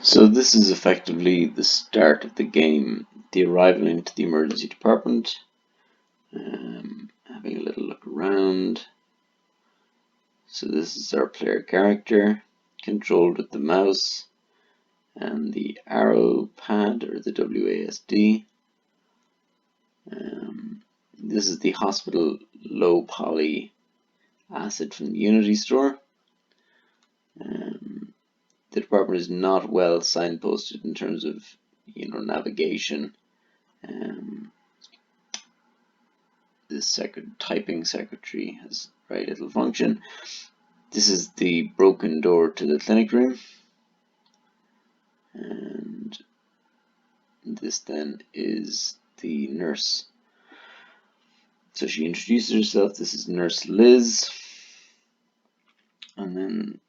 So this is effectively the start of the game, the arrival into the emergency department, having a little look around. So this is our player character, controlled with the mouse and the arrow pad, or the WASD. This is the hospital low poly acid from the Unity store. The department is not well signposted in terms of navigation. This typing secretary has very little function. This is the broken door to the clinic room, and this then is the nurse. So she introduces herself. This is Nurse Liz, and then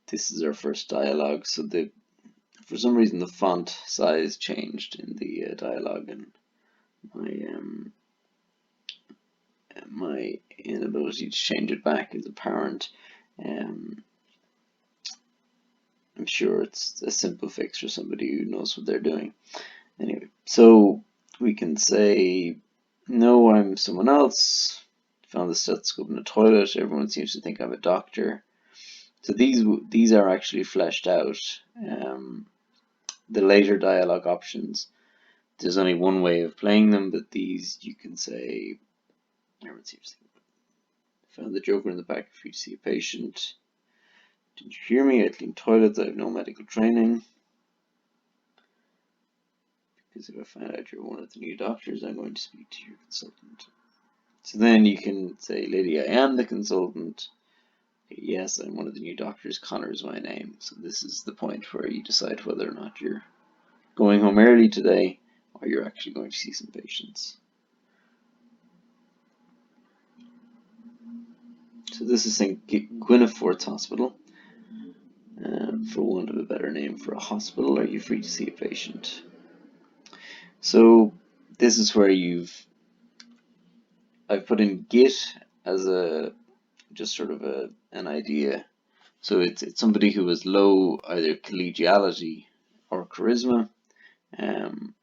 this is our first dialogue. So for some reason the font size changed in the dialogue, and my inability to change it back is apparent. I'm sure it's a simple fix for somebody who knows what they're doing. Anyway, so we can say, no, I'm someone else. Found the stethoscope in the toilet. Everyone seems to think I'm a doctor. So these are actually fleshed out. The later dialogue options, there's only one way of playing them, but these you can say, everyone seems to think, found the Joker in the back for you to see a patient. Didn't you hear me? I clean toilets. I have no medical training. Because if I find out you're one of the new doctors, I'm going to speak to your consultant. So then you can say, lady, I am the consultant. Yes, I'm one of the new doctors. Connor is my name. So this is the point where you decide whether or not you're going home early today or you're actually going to see some patients. So this is St. Gwynforth's Hospital. For want of a better name for a hospital, are you free to see a patient? So this is where I've put in Git as just sort of an idea. So it's somebody who has low either collegiality or charisma, and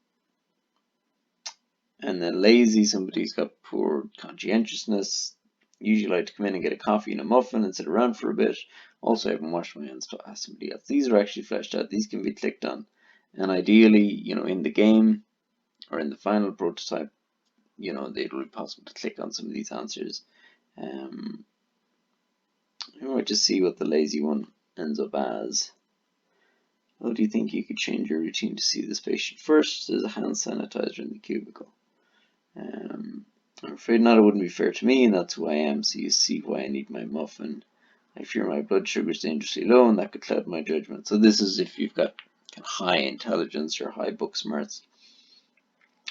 then lazy, somebody who's got poor conscientiousness, usually like to come in and get a coffee and a muffin and sit around for a bit. Also, I haven't washed my hands to ask somebody else. These are actually fleshed out. These can be clicked on, and ideally, in the game or in the final prototype, it will be possible to click on some of these answers. I might just see what the lazy one ends up as. How do you think you could change your routine to see this patient first? There's a hand sanitizer in the cubicle. I'm afraid not. It wouldn't be fair to me, and that's who I am. So you see why I need my muffin. I fear my blood sugar is dangerously low, and that could cloud my judgment. So this is if you've got high intelligence or high book smarts.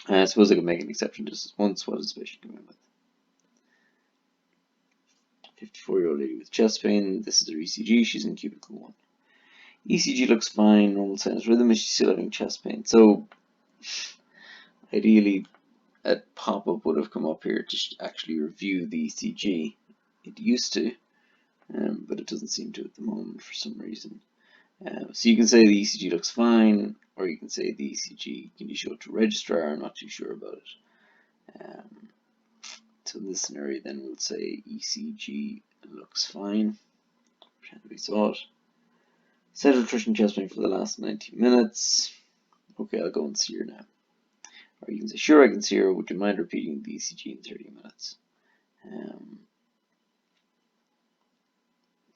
I suppose I could make an exception just once. What is the patient coming with? 54-year-old lady with chest pain. This is her ECG. She's in cubicle 1. ECG looks fine. Normal sinus rhythm. Is she still having chest pain? So ideally, a pop-up would have come up here to actually review the ECG. It used to, but it doesn't seem to at the moment for some reason. So you can say the ECG looks fine, or you can say the ECG, can you show it to registrar? I'm not too sure about it. So in this scenario then we'll say ECG looks fine. Pretend we saw it. Central attrition chest pain for the last 90 minutes. Okay, I'll go and see her now. Or you can say, sure, I can see her. Would you mind repeating the ECG in 30 minutes?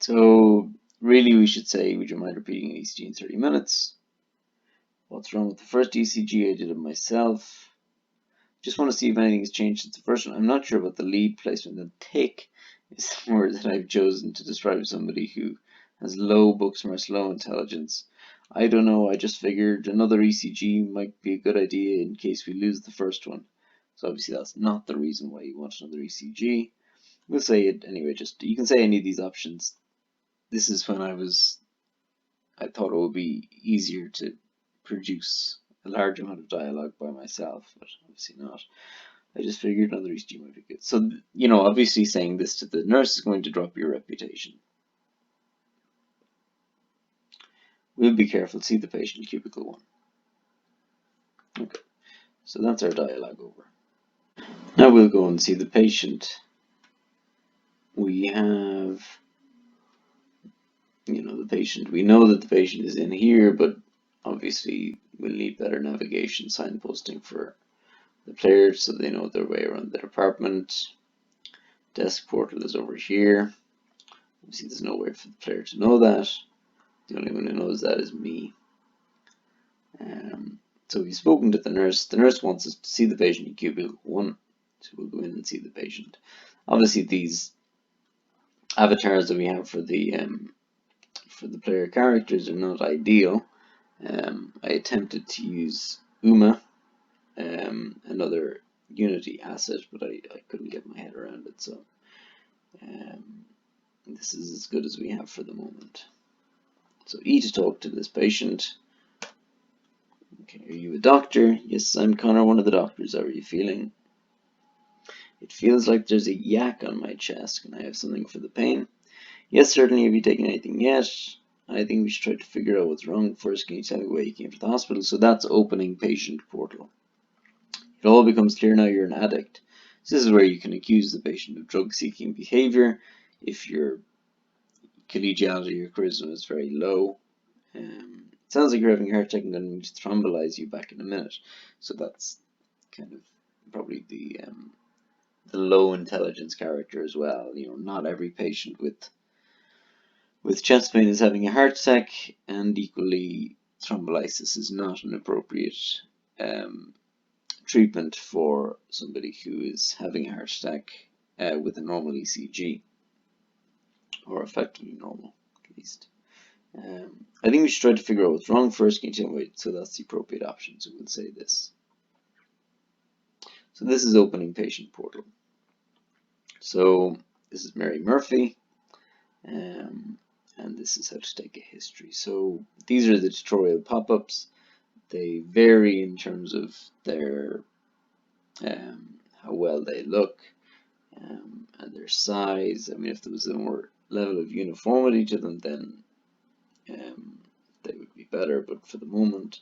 So really we should say, would you mind repeating an ECG in 30 minutes? What's wrong with the first ECG? I did it myself. Just want to see if anything has changed since the first one. I'm not sure about the lead placement. The thick is the word that I've chosen to describe somebody who has low book smarts, low intelligence. I don't know. I just figured another ECG might be a good idea in case we lose the first one. So obviously that's not the reason why you want another ECG. We'll say it anyway. Just you can say any of these options. This is when I thought it would be easier to produce a large amount of dialogue by myself, but obviously not. I just figured another ECG might be good. So, obviously saying this to the nurse is going to drop your reputation. We'll be careful. See the patient, cubicle 1. Okay, so that's our dialogue over. Now we'll go and see the patient. We have, the patient. We know that the patient is in here, but obviously we'll need better navigation signposting for the players so they know their way around the department. Desk portal is over here. Obviously there's no way for the player to know that. The only one who knows that is me. So we've spoken to the nurse. The nurse wants us to see the patient in cubicle 1. So we'll go in and see the patient. Obviously these avatars that we have for the player characters are not ideal. I attempted to use Uma, another Unity asset, but I couldn't get my head around it, so this is as good as we have for the moment. So E to talk to this patient. Okay, are you a doctor? Yes, I'm Connor, one of the doctors. How are you feeling? It feels like there's a yak on my chest. Can I have something for the pain? Yes, certainly. Have you taken anything yet? I think we should try to figure out what's wrong first. Can you tell me why you came to the hospital? So that's opening patient portal. It all becomes clear now you're an addict. So this is where you can accuse the patient of drug-seeking behavior if your collegiality or charisma is very low. Sounds like you're having a heart attack and going to thrombolize you back in a minute. So that's kind of probably the low intelligence character as well. Not every patient with chest pain is having a heart attack, and equally thrombolysis is not an appropriate treatment for somebody who is having a heart attack with a normal ECG, or effectively normal at least. I think we should try to figure out what's wrong first. So that's the appropriate option. So we'll say this. So this is opening patient portal. So this is Mary Murphy, and this is how to take a history. So these are the tutorial pop-ups. They vary in terms of their how well they look and their size. I mean, if there was a more level of uniformity to them, then they would be better, but for the moment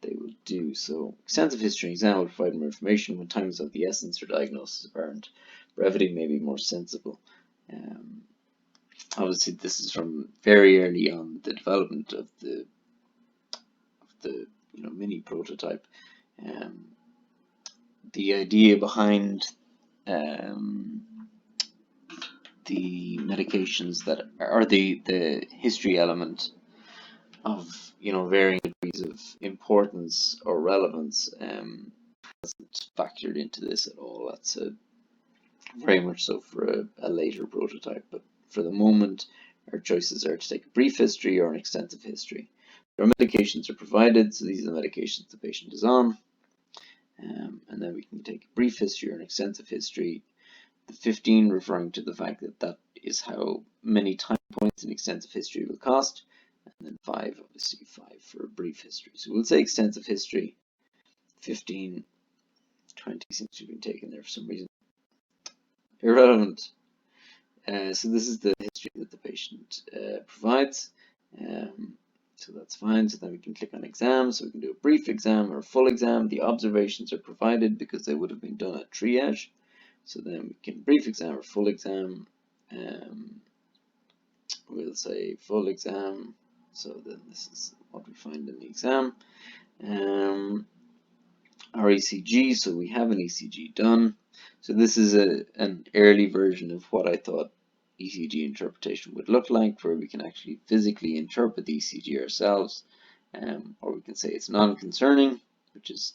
they will do. So extensive history and exam will provide more information when time is of the essence or diagnosis apparent. Brevity may be more sensible. Obviously this is from very early on the development of the mini prototype. The idea behind the medications that are the history element of varying degrees of importance or relevance hasn't factored into this at all. That's very much so for a later prototype, but for the moment our choices are to take a brief history or an extensive history. Our medications are provided, so these are the medications the patient is on, and then we can take a brief history or an extensive history. The 15 referring to the fact that that is how many time points in extensive history will cost, and then 5, obviously 5 for a brief history. So we'll say extensive history. 15, 20 seems to have been taken there for some reason. Irrelevant. So this is the history that the patient provides. So that's fine. So then we can click on exam. So we can do a brief exam or a full exam. The observations are provided because they would have been done at triage. So then we can brief exam or full exam. We'll say full exam. So then this is what we find in the exam. Our ECG. So we have an ECG done. So this is an early version of what I thought ECG interpretation would look like, where we can actually physically interpret the ECG ourselves, or we can say it's non-concerning, which is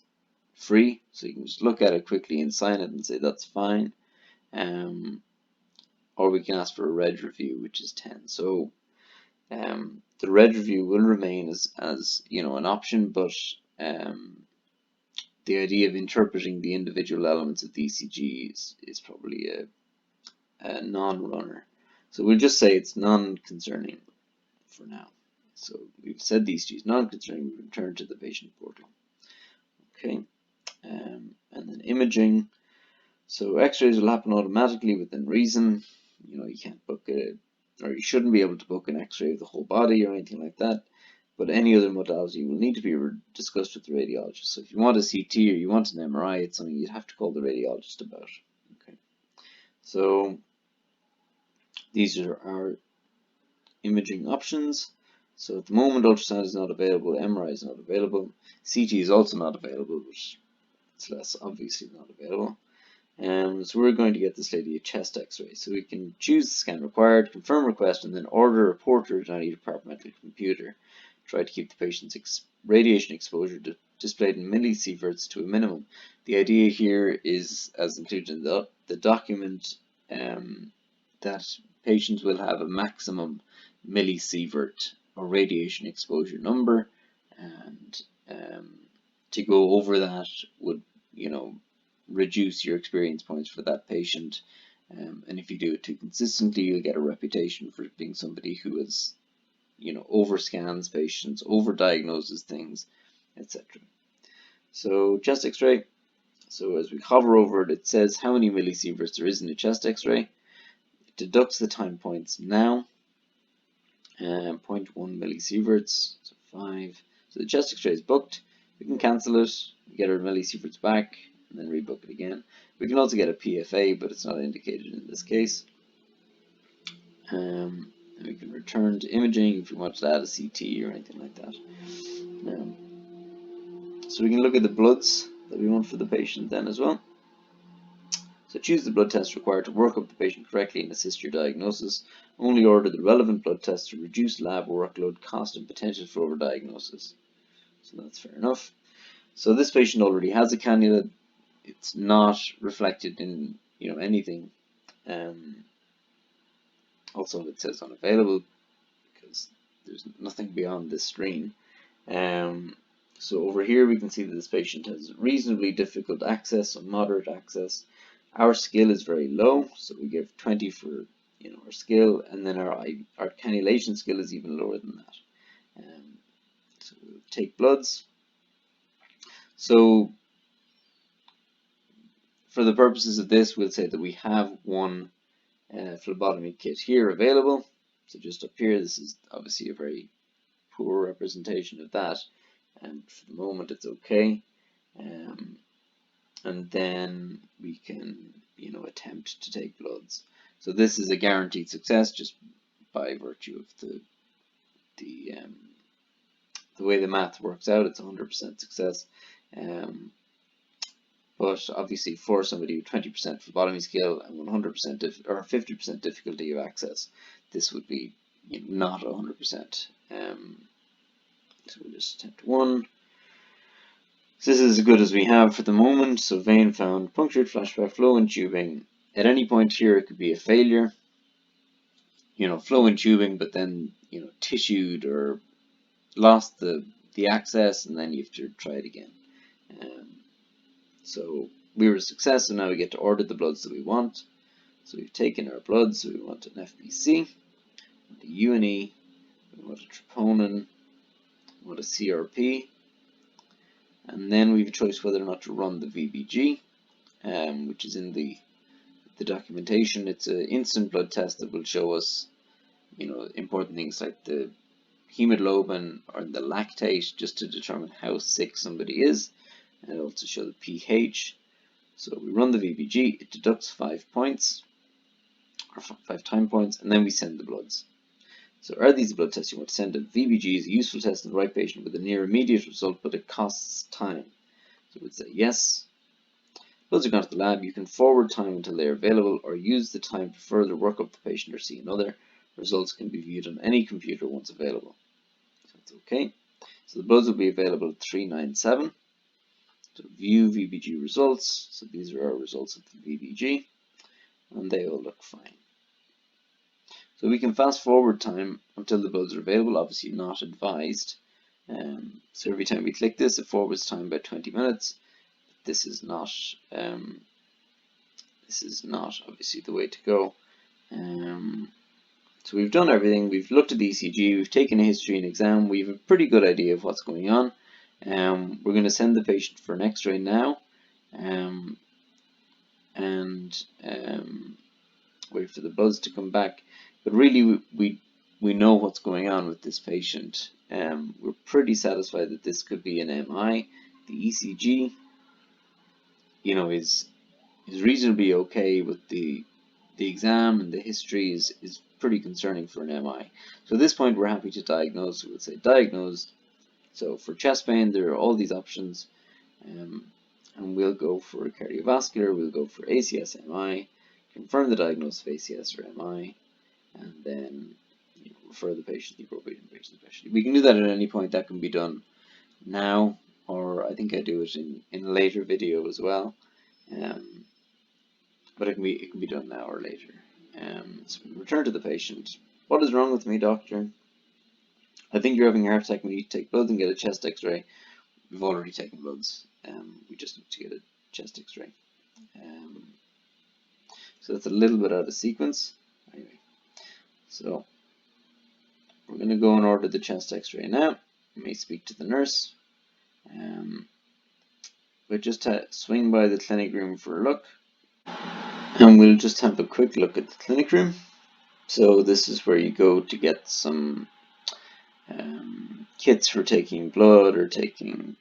free, so you can just look at it quickly and sign it and say that's fine, or we can ask for a reg review, which is 10. So the reg review will remain as an option, but the idea of interpreting the individual elements of the ECG is probably a non-runner. So we'll just say it's non-concerning for now. So we've said the ECG is non-concerning. We return to the patient portal. Okay, and then imaging. So X-rays will happen automatically within reason. You can't book it, or you shouldn't be able to book an X-ray of the whole body or anything like that. but any other modality will need to be discussed with the radiologist. So if you want a CT or you want an MRI, it's something you'd have to call the radiologist about. Okay. So these are our imaging options. So at the moment, ultrasound is not available, MRI is not available, CT is also not available, but it's less obviously not available. So we're going to get this lady a chest x-ray. So we can choose the scan required, confirm request, and then order a reporter on a departmental computer. Try to keep the patient's radiation exposure displayed in millisieverts to a minimum. The idea here is, as included in the document, that patients will have a maximum millisievert or radiation exposure number, and to go over that would, reduce your experience points for that patient. And if you do it too consistently, you'll get a reputation for being somebody who is, overscans patients, overdiagnoses things, etc. So chest x-ray. So as we hover over it, it says how many millisieverts there is in a chest x-ray. It deducts the time points now. 0.1 millisieverts, so 5. So the chest x-ray is booked. We can cancel it, get our millisieverts back, and then rebook it again. We can also get a PFA, but it's not indicated in this case. And we can return to imaging if we want to add a CT or anything like that. So we can look at the bloods that we want for the patient then as well. So choose the blood test required to work up the patient correctly and assist your diagnosis. Only order the relevant blood tests to reduce lab workload, cost, and potential for overdiagnosis. So that's fair enough. So this patient already has a cannula. It's not reflected in anything. Also, it says unavailable because there's nothing beyond this screen. So over here we can see that this patient has reasonably difficult access or moderate access. Our skill is very low, so we give 20 for our skill, and then our cannulation skill is even lower than that. So we'll take bloods. So for the purposes of this, we'll say that we have one phlebotomy kit here available. So just up here, this is obviously a very poor representation of that, and for the moment it's okay. And then we can attempt to take bloods. So this is a guaranteed success just by virtue of the way the math works out. It's 100% success. But obviously for somebody with 20% phlebotomy skill and 100% or 50% difficulty of access, this would be not 100%. So we'll just attempt one. So this is as good as we have for the moment. So vein found, punctured, flashback, flow and tubing. At any point here, it could be a failure. Flow and tubing, but then tissued or lost the access, and then you have to try it again. So we were a success, and now we get to order the bloods that we want. So we've taken our bloods. So we want an FBC, we want a UNE, we want a troponin, we want a CRP. And then we have a choice whether or not to run the VBG, which is in the documentation. It's an instant blood test that will show us, important things like the hemoglobin or the lactate, just to determine how sick somebody is, and it'll also show the pH. So we run the VBG, it deducts 5 points, or 5 time points, and then we send the bloods. So are these blood tests you want to send? A VBG is a useful test in the right patient with a near immediate result, but it costs time. So we'd say yes. Bloods are gone to the lab. You can forward time until they are available, or use the time to further work up the patient or see another. Results can be viewed on any computer once available. So that's okay. So the bloods will be available at 397. So view VBG results. So these are our results of the VBG, and they all look fine. So we can fast forward time until the bloods are available, obviously not advised. So every time we click this, it forwards time by 20 minutes. This is not obviously the way to go. So we've done everything. We've looked at the ECG, we've taken a history and exam, we have a pretty good idea of what's going on. We're going to send the patient for an x-ray now, and wait for the bloods to come back. But really, we we know what's going on with this patient. We're pretty satisfied that this could be an MI. The ECG, is reasonably okay, with the exam, and the history is pretty concerning for an MI. So at this point, we're happy to diagnose. So we'll say diagnosed. So for chest pain, there are all these options, and we'll go for cardiovascular. We'll go for ACS MI, confirm the diagnosis of ACS or MI, and then refer the patient to the appropriate inpatient specialty. We can do that at any point. That can be done now, or I think I do it in a later video as well. But it can be done now or later. So we return to the patient. What is wrong with me, doctor? I think you're having a heart attack. We need to take blood and get a chest X-ray. We've already taken bloods. We just need to get a chest X-ray. So that's a little bit out of sequence. Anyway, so we're going to go and order the chest X-ray now. We may speak to the nurse. But just swing by the clinic room for a look. And we'll just have a quick look at the clinic room. So this is where you go to get some kits for taking blood or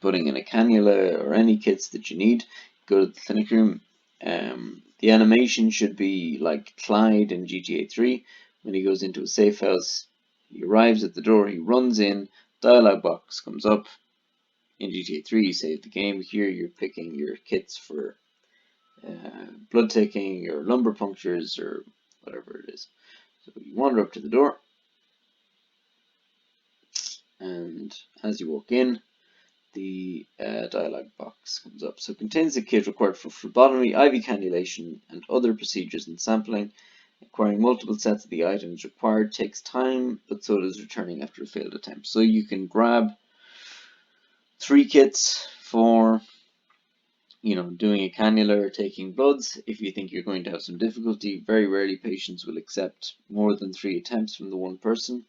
putting in a cannula, or any kits that you need. Go to the clinic room. The animation should be like Clyde in GTA 3. When he goes into a safe house, he arrives at the door, he runs in, dialog box comes up. In GTA 3 you save the game. Here you're picking your kits for blood taking or lumbar punctures or whatever it is. So you wander up to the door, and as you walk in, the dialog box comes up. So it contains the kit required for phlebotomy, IV cannulation, and other procedures and sampling. Acquiring multiple sets of the items required takes time, but so does returning after a failed attempt. So you can grab 3 kits for doing a cannula or taking bloods. If you think you're going to have some difficulty, very rarely patients will accept more than 3 attempts from the one person.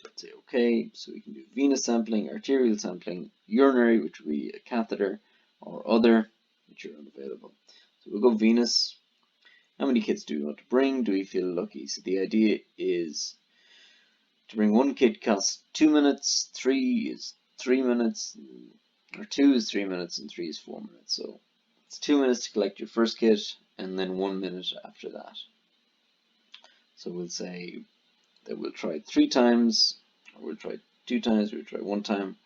Let's say okay, so we can do venous sampling, arterial sampling, urinary, which would be a catheter, or other, which are unavailable. So we'll go venous. How many kits do we want to bring? Do we feel lucky? So the idea is to bring 1 kit costs 2 minutes, 3 is 3 minutes, or 2 is 3 minutes, and 3 is 4 minutes. So it's 2 minutes to collect your first kit, and then 1 minute after that. So we'll say that we'll try 3 times, or we'll try 2 times, we'll try 1 time.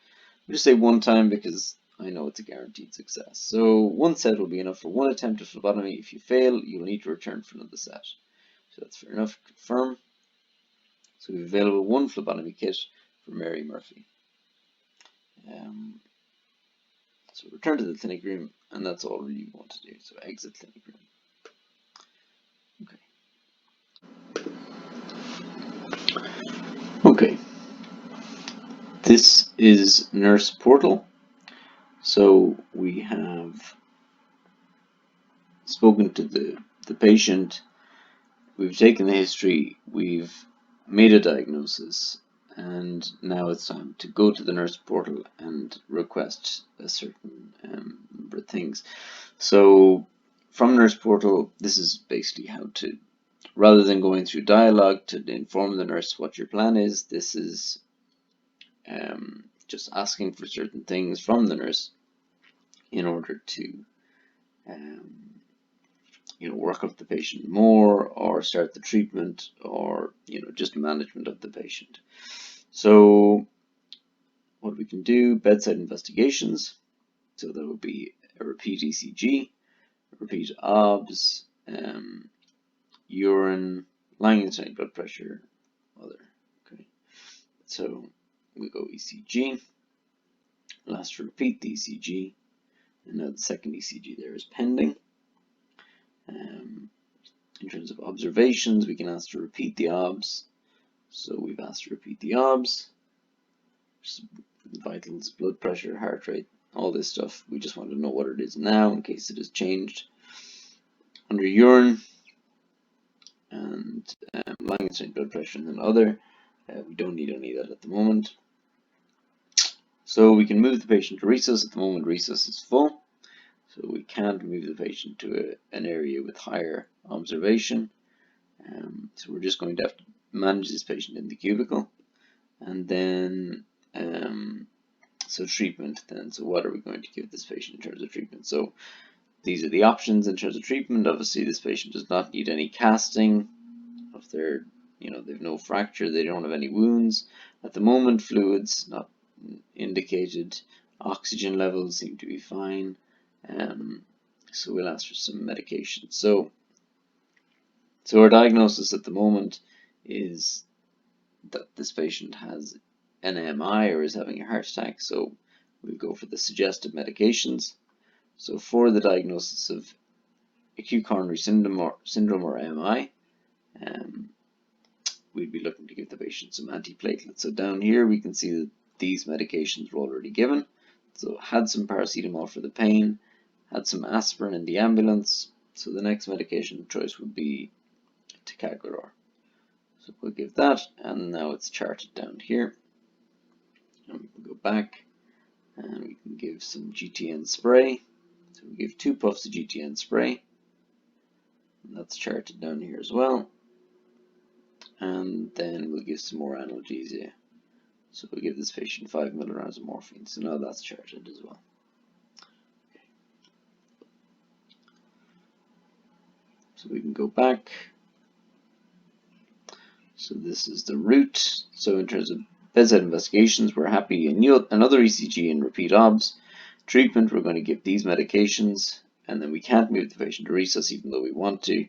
We'll just say 1 time because I know it's a guaranteed success. So 1 set will be enough for 1 attempt at phlebotomy. If you fail, you will need to return for another set. So that's fair enough. Confirm. So we have available 1 phlebotomy kit for Mary Murphy. So return to the clinic room, and that's all you want to do. So exit clinic room. Okay. This is Nurse Portal. So we have spoken to the patient, we've taken the history, we've made a diagnosis, and now it's time to go to the Nurse Portal and request a certain number of things. So from Nurse Portal, this is basically how to, rather than going through dialogue to inform the nurse what your plan is, this is just asking for certain things from the nurse in order to work up the patient more, or start the treatment, or just management of the patient. So what we can do, bedside investigations. So that would be a repeat ECG, a repeat OBS, urine, Langenstein blood pressure, other. Okay, so we go ECG. Last to repeat the ECG, and now the second ECG there is pending. In terms of observations, we can ask to repeat the OBS. So we've asked to repeat the OBS, vitals, blood pressure, heart rate, all this stuff. We just want to know what it is now in case it has changed. Under urine and Langenstein blood pressure, and then other, we don't need any of that at the moment. So we can move the patient to resus. At the moment, resus is full, so we can't move the patient to an area with higher observation. So we're just going to have to manage this patient in the cubicle. And then, so treatment then. So what are we going to give this patient in terms of treatment? So these are the options in terms of treatment. Obviously, this patient does not need any casting. If they're, they've no fracture, they don't have any wounds. At the moment, fluids not indicated. Oxygen levels seem to be fine. So we'll ask for some medication. So our diagnosis at the moment is that this patient has an MI or is having a heart attack. So we'll go for the suggested medications. So for the diagnosis of acute coronary syndrome or MI, we'd be looking to give the patient some antiplatelets. So down here we can see that these medications were already given. So had some paracetamol for the pain, had some aspirin in the ambulance. So the next medication of choice would be ticagrelor. So we'll give that, and now it's charted down here. And we can go back and we can give some GTN spray. So we give 2 puffs of GTN spray. And that's charted down here as well. And then we'll give some more analgesia. So we'll give this patient 5 milligrams of morphine. So now that's charted as well. Okay. So we can go back. So this is the route. So in terms of bedside investigations, we're happy. Another ECG and repeat OBS. Treatment, we're going to give these medications, and then we can't move the patient to resus even though we want to,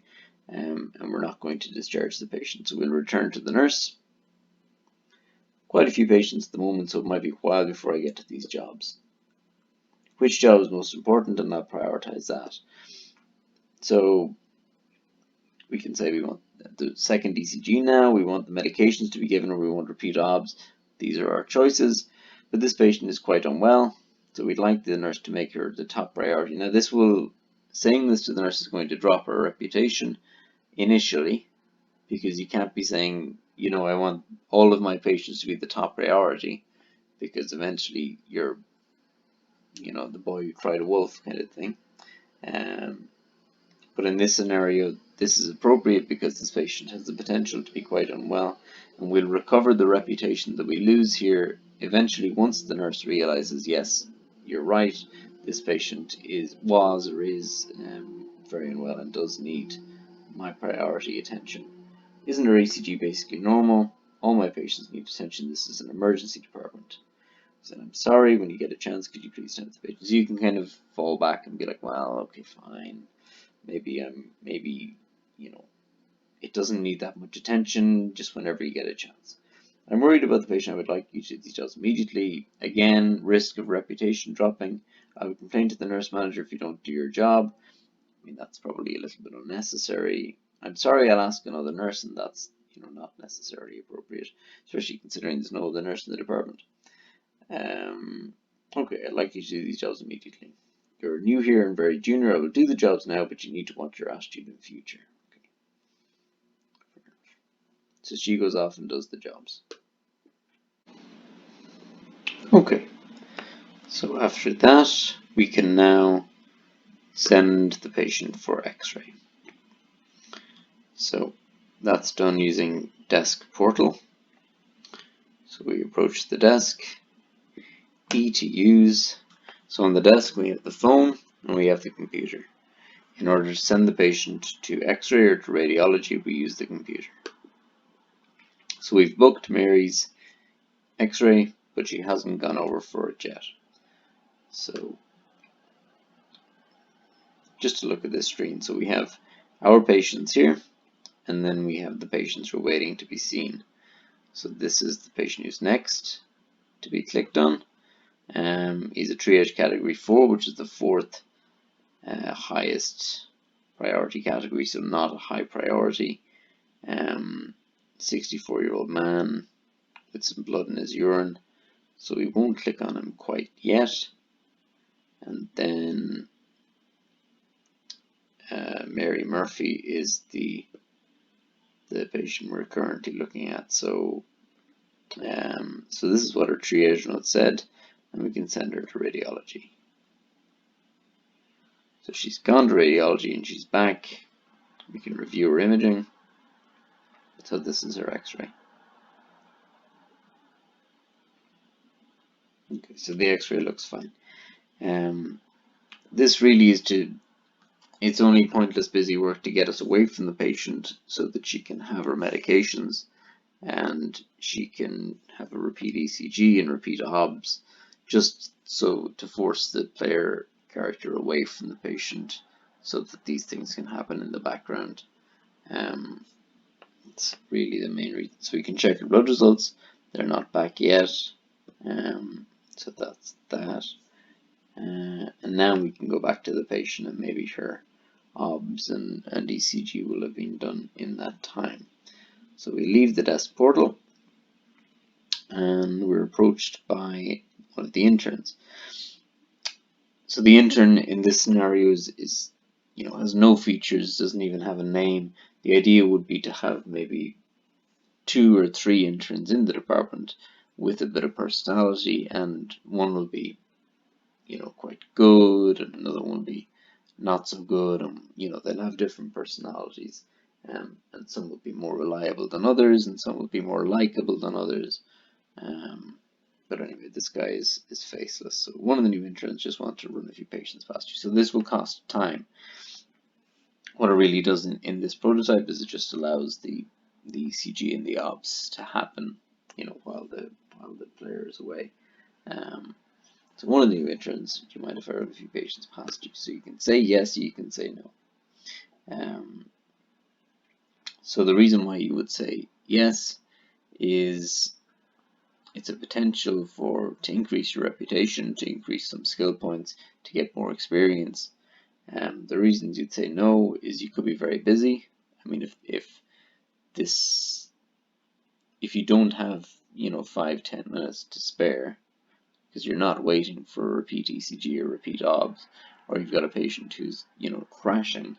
and we're not going to discharge the patient. So we'll return to the nurse. Quite a few patients at the moment, so it might be a while before I get to these jobs. Which job is most important, and I'll prioritize that. So we can say we want the second ECG now, we want the medications to be given, or we want repeat OBS. These are our choices, but this patient is quite unwell, so we'd like the nurse to make her the top priority. Now saying this to the nurse is going to drop her reputation initially, because you can't be saying, I want all of my patients to be the top priority, because eventually you're, the boy who cried wolf kind of thing. But in this scenario, this is appropriate because this patient has the potential to be quite unwell, and we'll recover the reputation that we lose here eventually once the nurse realizes, yes, you're right, this patient was or is very unwell and does need my priority attention. Isn't her ECG basically normal? All my patients need attention. This is an emergency department. So I'm sorry, when you get a chance, could you please send the patient? So you can kind of fall back and be like, well, okay, fine. Maybe it doesn't need that much attention, just whenever you get a chance. I'm worried about the patient. I would like you to do these jobs immediately. Again, risk of reputation dropping. I would complain to the nurse manager if you don't do your job. I mean, that's probably a little bit unnecessary. I'm sorry, I'll ask another nurse, and that's not necessarily appropriate, especially considering there's no other nurse in the department. Okay, I'd like you to do these jobs immediately. You're new here and very junior. I will do the jobs now, but you need to want your attitude in the future. Okay. So she goes off and does the jobs. Okay. So after that, we can now send the patient for X-ray. So that's done using desk portal. So we approach the desk, E to use. So on the desk we have the phone and we have the computer. In order to send the patient to X-ray or to radiology, we use the computer. So we've booked Mary's X-ray, but she hasn't gone over for it yet. So just to look at this screen, so we have our patients here, and then we have the patients who are waiting to be seen. So this is the patient who's next to be clicked on. He's a triage category 4, which is the 4th highest priority category, so not a high priority. 64-year-old man with some blood in his urine, so we won't click on him quite yet. And then Mary Murphy is the patient we're currently looking at. So so this is what her triage note said, and we can send her to radiology. So she's gone to radiology and she's back. We can review her imaging. So this is her x-ray. Okay, so the x-ray looks fine. This really is it's only pointless busy work to get us away from the patient so that she can have her medications and she can have a repeat ECG and repeat OBS, just so to force the player character away from the patient so that these things can happen in the background. It's really the main reason. So we can check her blood results. They're not back yet. So that's that. And now we can go back to the patient and maybe her OBS and ECG will have been done in that time. So we leave the desk portal and we're approached by one of the interns. So the intern in this scenario is has no features, doesn't even have a name. The idea would be to have maybe 2 or 3 interns in the department with a bit of personality, and one will be quite good and another one will be not so good, and they'll have different personalities, and some will be more reliable than others and some will be more likable than others. But anyway, this guy is faceless. So one of the new interns just wants to run a few patients past you. So this will cost time. What it really does in this prototype is it just allows the ECG and the OBS to happen, while the player is away. So one of the new interns, you might have heard a few patients past you. So you can say yes, you can say no. So the reason why you would say yes is it's a potential to increase your reputation, to increase some skill points, to get more experience. The reasons you'd say no is you could be very busy. I mean, if you don't have 5-10 minutes to spare because you're not waiting for a repeat ECG or repeat OBS, or you've got a patient who's crashing,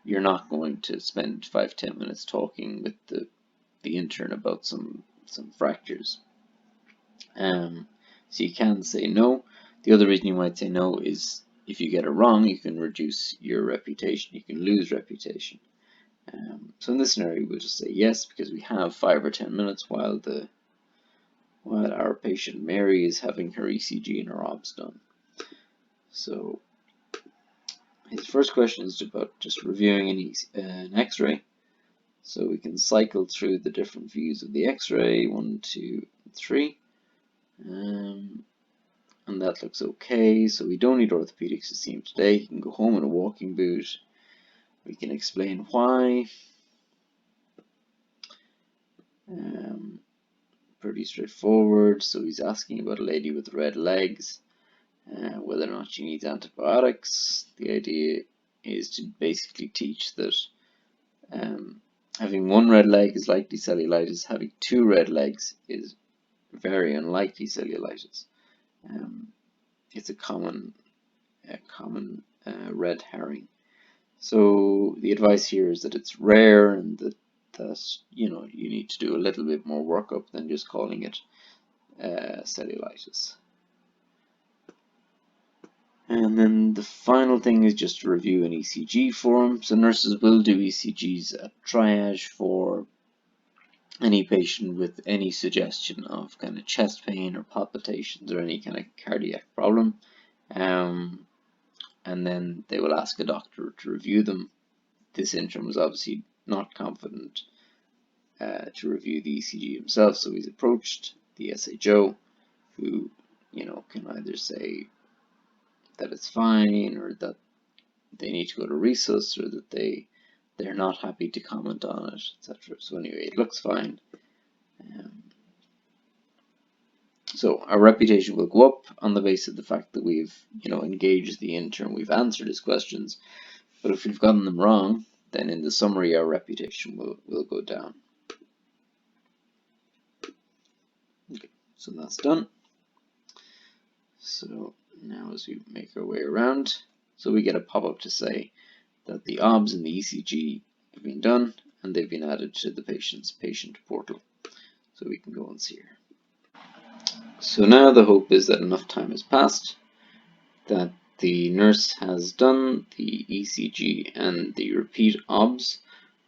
you're not going to spend 5-10 minutes talking with the intern about some fractures. So you can say no. The other reason you might say no is if you get it wrong, you can reduce your reputation, you can lose reputation. So in this scenario, we'll just say yes because we have 5 or 10 minutes while our patient Mary is having her ECG and her OBS done. So his first question is about just reviewing an X-ray. So we can cycle through the different views of the X-ray, 1, 2, 3. And that looks okay, so we don't need orthopedics to see him today. He can go home in a walking boot. We can explain why. Pretty straightforward. So he's asking about a lady with red legs, whether or not she needs antibiotics. The idea is to basically teach that having 1 red leg is likely cellulitis, having 2 red legs is very unlikely cellulitis. It's a common red herring. So the advice here is that it's rare and that you need to do a little bit more workup than just calling it cellulitis. And then the final thing is just to review an ECG form. So nurses will do ECGs at triage for any patient with any suggestion of kind of chest pain or palpitations or any kind of cardiac problem. And then they will ask a doctor to review them. This intern was obviously not confident to review the ECG himself, so he's approached the SHO, who can either say that it's fine or that they need to go to resus or that they're not happy to comment on it, etc. So anyway, it looks fine. So our reputation will go up on the basis of the fact that we've engaged the intern, we've answered his questions. But if we've gotten them wrong, then in the summary our reputation will go down. Okay, so that's done. So now as we make our way around, so we get a pop-up to say that the OBS and the ECG have been done and they've been added to the patient's patient portal. So we can go and see her. So now the hope is that enough time has passed, that the nurse has done the ECG and the repeat OBS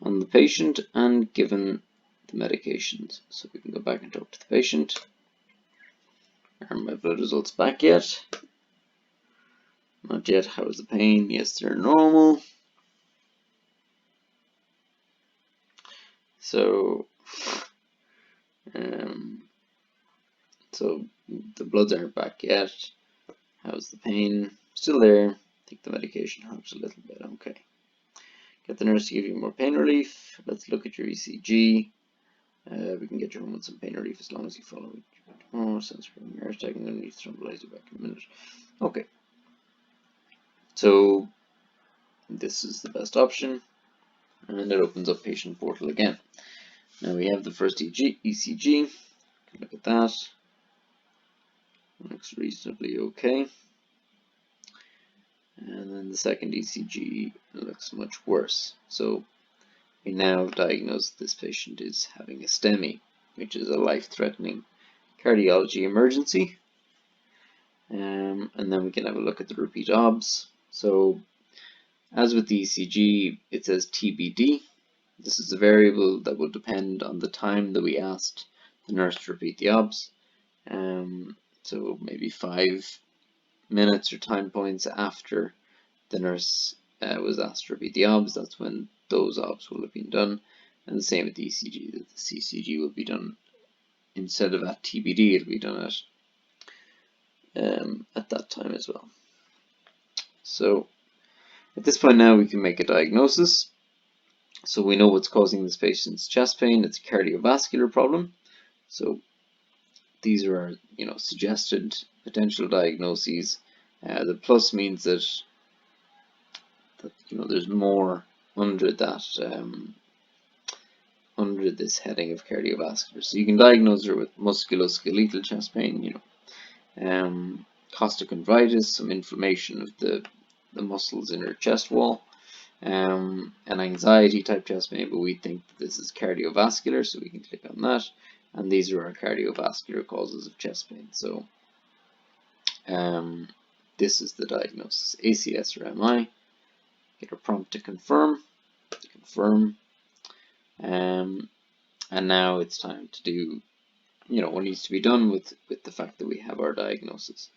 on the patient and given the medications. So we can go back and talk to the patient. Are my blood results back yet? Not yet. How is the pain? Yes, they're normal. So the bloods aren't back yet. How's the pain? Still there. I think the medication helps a little bit. Okay. Get the nurse to give you more pain relief. Let's look at your ECG. We can get you home with some pain relief as long as you follow it. Oh, sunscreen. I'm going to need to thrombolyze you back in a minute. Okay. So this is the best option. And it opens up patient portal again. Now we have the first ECG. Look at that. Looks reasonably okay. And then the second ECG looks much worse. So we now diagnose this patient is having a STEMI, which is a life-threatening cardiology emergency. And then we can have a look at the repeat OBS. So as with the ECG, it says TBD. This is a variable that will depend on the time that we asked the nurse to repeat the OBS. So maybe 5 minutes or time points after the nurse was asked to repeat the OBS, that's when those OBS will have been done. And the same with the ECG, that the CCG will be done instead of at TBD, it'll be done at that time as well. So at this point now we can make a diagnosis. So we know what's causing this patient's chest pain. It's a cardiovascular problem. So these are our, suggested potential diagnoses. The plus means that there's more under that under this heading of cardiovascular. So you can diagnose her with musculoskeletal chest pain, costochondritis, some inflammation of the muscles in her chest wall, an anxiety type chest pain, but we think that this is cardiovascular, so we can click on that. And these are our cardiovascular causes of chest pain. So this is the diagnosis, ACS or MI. Get a prompt to confirm. And now it's time to do, what needs to be done with the fact that we have our diagnosis.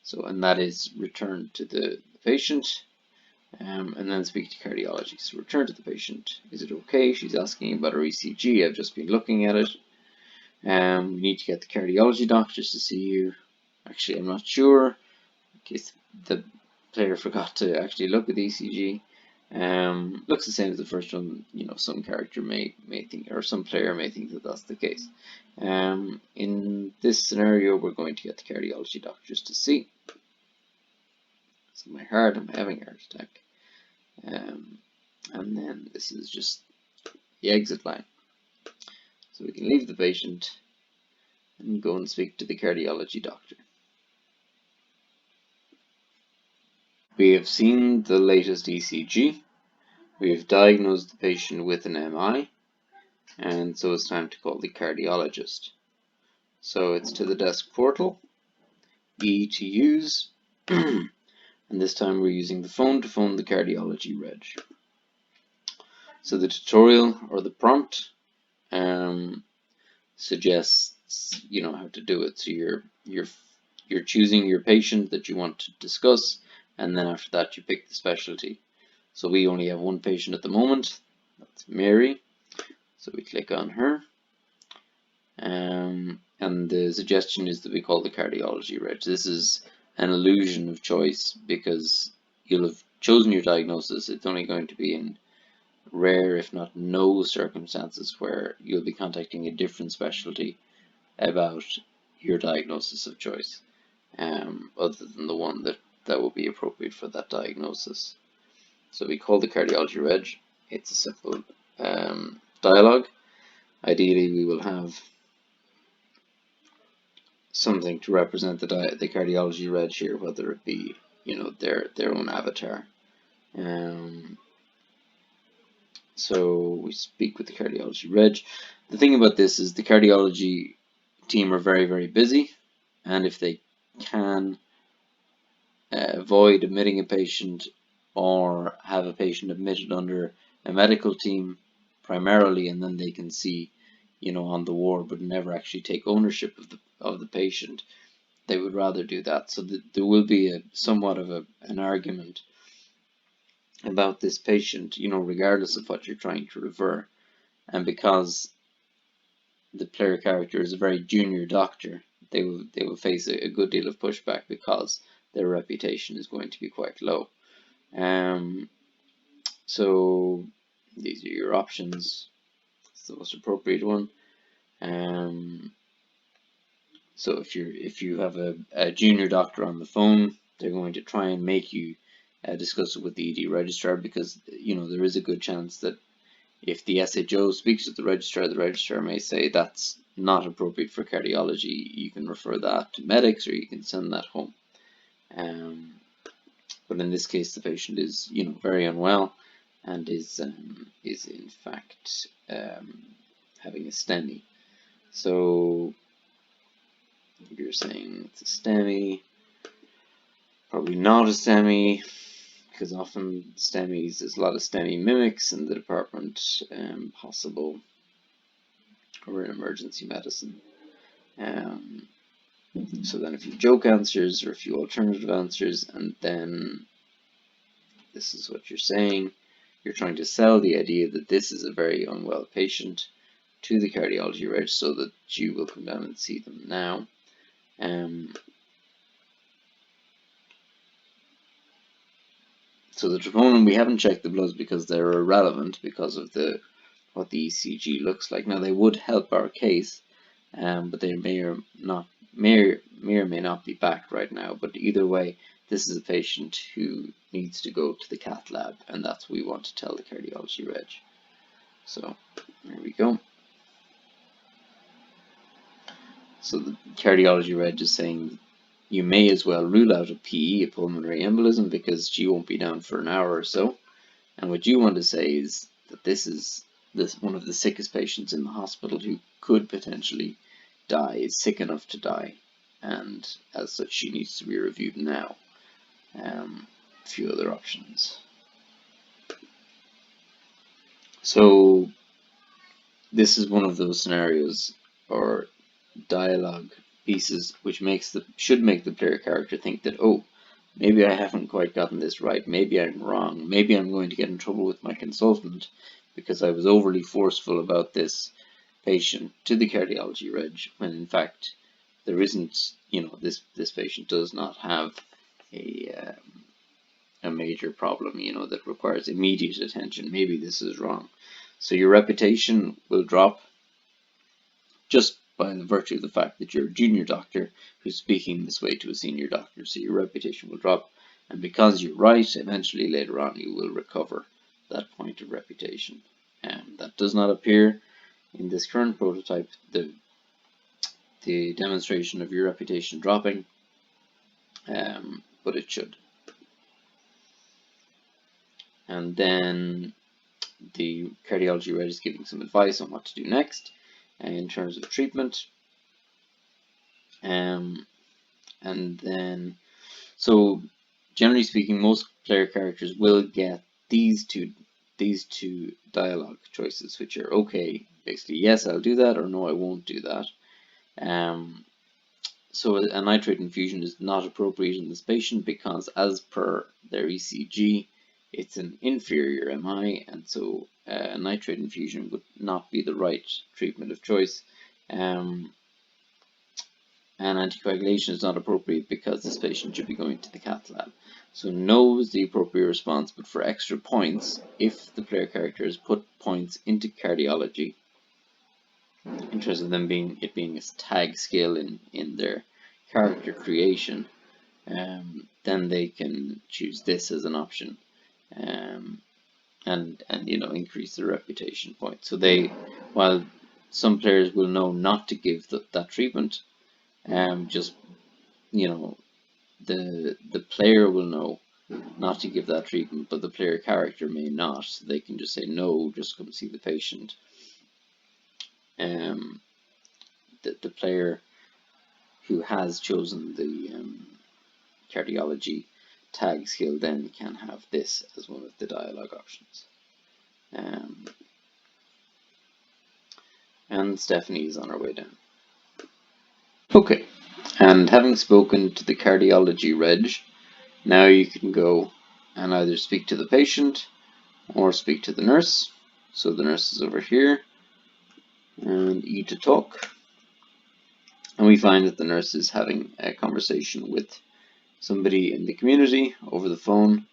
So, and that is return to the patient, and then speak to cardiology. So return to the patient. Is it okay? She's asking about her ECG. I've just been looking at it. We need to get the cardiology doctors to see you. Actually, I'm not sure, in case the player forgot to actually look at the ECG. Looks the same as the first one. Some character may think, or some player may think that that's the case. In this scenario, we're going to get the cardiology doctors to see. So my heart, I'm having a heart attack. And then this is just the exit line. So we can leave the patient and go and speak to the cardiology doctor. We have seen the latest ECG. We have diagnosed the patient with an MI, and so it's time to call the cardiologist. So it's to the desk portal, E to use, and this time we're using the phone to phone the cardiology reg. So the tutorial or the prompt suggests how to do it. So you're choosing your patient that you want to discuss, and then after that you pick the specialty. So we only have one patient at the moment, that's Mary. So we click on her, and the suggestion is that we call the cardiology reg. This is an illusion of choice because you'll have chosen your diagnosis. It's only going to be in rare, if not no, circumstances where you'll be contacting a different specialty about your diagnosis of choice, other than the one that will be appropriate for that diagnosis. So we call the cardiology reg. It's a simple dialogue. Ideally, we will have something to represent the cardiology reg here, whether it be their own avatar. So we speak with the cardiology reg. The thing about this is the cardiology team are very, very busy, and if they can avoid admitting a patient or have a patient admitted under a medical team primarily, and then they can see on the ward, but never actually take ownership of the patient. They would rather do that. So there will be somewhat of an argument about this patient, regardless of what you're trying to refer. And because the player character is a very junior doctor, they will face a good deal of pushback because their reputation is going to be quite low. So these are your options. It's the most appropriate one. So if you have a junior doctor on the phone, they're going to try and make you discuss it with the ED registrar, because there is a good chance that if the SHO speaks with the registrar may say that's not appropriate for cardiology. You can refer that to medics, or you can send that home. But in this case, the patient is very unwell and is in fact having a STEMI. So you're saying it's a STEMI, probably not a STEMI, because often STEMIs, there's a lot of STEMI mimics in the department, possible, or in emergency medicine. So then a few joke answers or a few alternative answers, and then this is what you're saying. You're trying to sell the idea that this is a very unwell patient to the cardiology reg, so that you will come down and see them now. So the troponin, we haven't checked the bloods because they're irrelevant because of what the ECG looks like. Now they would help our case, but they may or may not be backed right now. But either way, this is a patient who needs to go to the cath lab, and that's what we want to tell the cardiology reg. So there we go. So the cardiology reg is saying you may as well rule out a PE, a pulmonary embolism, because she won't be down for an hour or so. And what you want to say is that this is one of the sickest patients in the hospital who could potentially die, is sick enough to die, and as such she needs to be reviewed now. A few other options. So this is one of those scenarios or dialogue pieces which should make the player character think that, oh, maybe I haven't quite gotten this right, maybe I'm wrong, maybe I'm going to get in trouble with my consultant because I was overly forceful about this patient to the cardiology reg, when in fact there isn't, this patient does not have a major problem, that requires immediate attention. Maybe this is wrong. So your reputation will drop just by the virtue of the fact that you're a junior doctor who's speaking this way to a senior doctor. So your reputation will drop, and because you're right, eventually later on you will recover that point of reputation. That does not appear in this current prototype, the demonstration of your reputation dropping, but it should. And then the cardiology reg is giving some advice on what to do next in terms of treatment. And then, so generally speaking, most player characters will get these two dialogue choices, which are okay, basically yes, I'll do that, or no, I won't do that. So a nitrate infusion is not appropriate in this patient because, as per their ECG, it's an inferior MI, and so a nitrate infusion would not be the right treatment of choice. And anticoagulation is not appropriate because this patient should be going to the cath lab. So no is the appropriate response, but for extra points, if the player character has put points into cardiology, in terms of them being a tag skill in their character creation, then they can choose this as an option, and increase their reputation points. So while some players will know not to give that treatment, the player will know not to give that treatment, but the player character may not. So they can just say no, just come see the patient. The player who has chosen the cardiology tag skill then can have this as one of the dialogue options. And Stephanie is on her way down. Okay, and having spoken to the cardiology reg, now you can go and either speak to the patient or speak to the nurse. So the nurse is over here, and E to talk. And we find that the nurse is having a conversation with somebody in the community over the phone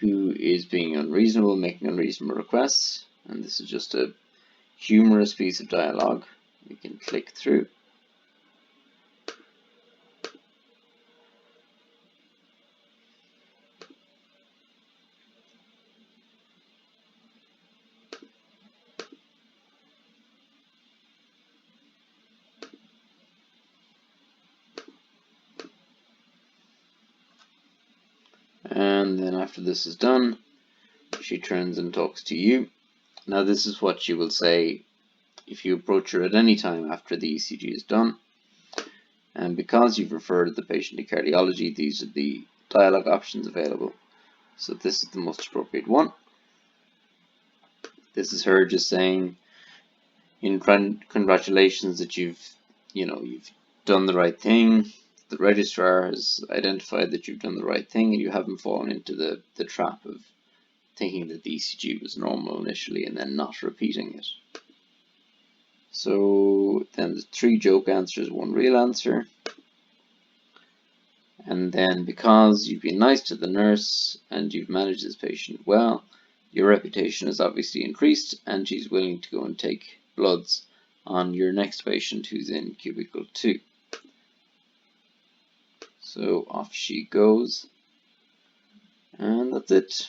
who is being unreasonable, making unreasonable requests. And this is just a humorous piece of dialogue. We can click through. And then after this is done, she turns and talks to you. Now this is what she will say if you approach her at any time after the ECG is done. And because you've referred the patient to cardiology, these are the dialogue options available. So this is the most appropriate one. This is her just saying, congratulations that you've done the right thing. The registrar has identified that you've done the right thing and you haven't fallen into the trap of thinking that the ECG was normal initially and then not repeating it. So then the 3 joke answers, 1 real answer. And then because you've been nice to the nurse and you've managed this patient well, your reputation has obviously increased and she's willing to go and take bloods on your next patient who's in cubicle 2. So off she goes, and that's it.